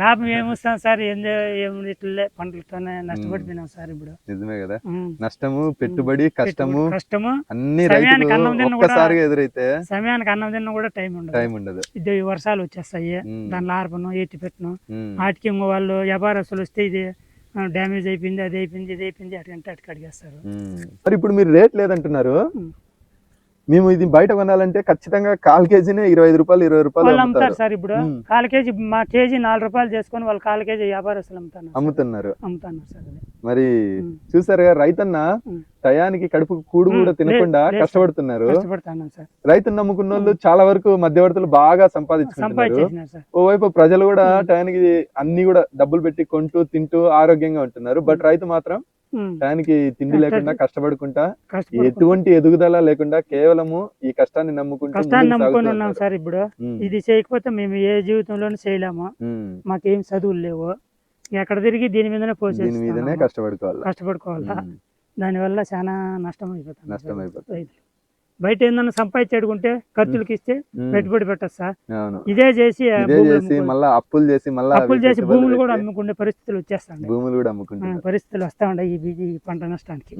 లాభం ఏమొస్తాం సార్ ఏమి ఇట్లే పంటలతోనే నష్టపడిపోయినాం సార్ ఇప్పుడు. నిజమే కదా, నష్టము పెట్టుబడి కష్టము అన్ని సమయానికి రైతుకు అన్నం తిన్న ఒక్కసారిగా ఎదురైతే సమయానికి అన్నం తిన్న కూడా టైం ఉండదు. ఇది వర్షాలు వచ్చేస్తాయి, దానిలో ఆర్పను ఎత్తి పెట్టను, వాటికి ఇంకో వాళ్ళు వ్యాపారస్తులు వస్తే ఇది డ్యామేజ్ అయిపోయింది, అది అయిపోయింది, ఇది అయిపోయింది, అటు అటుకు అడిగేస్తారు. మరి ఇప్పుడు మీరు రేట్ లేదంటున్నారు, మేము ఇది బయట కొనాలంటే ఖచ్చితంగా 1/4 కేజీనే 25 రూపాయలు 20 రూపాయలు అమ్ముతారు సార్. ఇప్పుడు 1/4 కేజీ మా కేజీ 4 రూపాయలు చేసుకొని వాళ్ళు 1/4 కేజీ వ్యాపారస్తులు అమ్ముతున్నారు సార్. మరి చూసారుగా, రైతన్న టయానికి కడుపు కూడు కూడా తినకుండా కష్టపడుతున్నారు. రైతును నమ్ముకున్న వాళ్ళు చాలా వరకు మధ్యవర్తులు బాగా సంపాదించుకుంటున్నారు. ఓవైపు ప్రజలు కూడా టయానికి అన్ని కూడా డబ్బులు పెట్టి కొంటూ తింటూ ఆరోగ్యంగా ఉంటున్నారు. బట్ రైతు మాత్రం టయానికి తిండి లేకుండా కష్టపడుకుంటా ఎటువంటి ఎదుగుదల లేకుండా కేవలము ఈ కష్టాన్ని నమ్ముకొని ఉన్నాం సార్. ఇప్పుడు ఇది చేయకపోతే మేము ఏ జీవితంలోనూ చేయలేము. మాకేం చదువులు లేవు, ఎక్కడ తిరిగి దీని మీదనే కష్టపడుకోవాలా. దానివల్ల చాలా నష్టం అయిపోతుంది. బయట ఏందన్నా సంపాదించేడుకుంటే ఖర్చులకి ఇస్తే పెట్టుబడి పెట్టచ్చు సార్. ఇదే చేసి మళ్ళీ అప్పులు చేసి భూములు కూడా అమ్ముకునే పరిస్థితులు వచ్చేస్తాయి. పరిస్థితులు వస్తా ఉన్నాయి ఈ పంట నష్టానికి.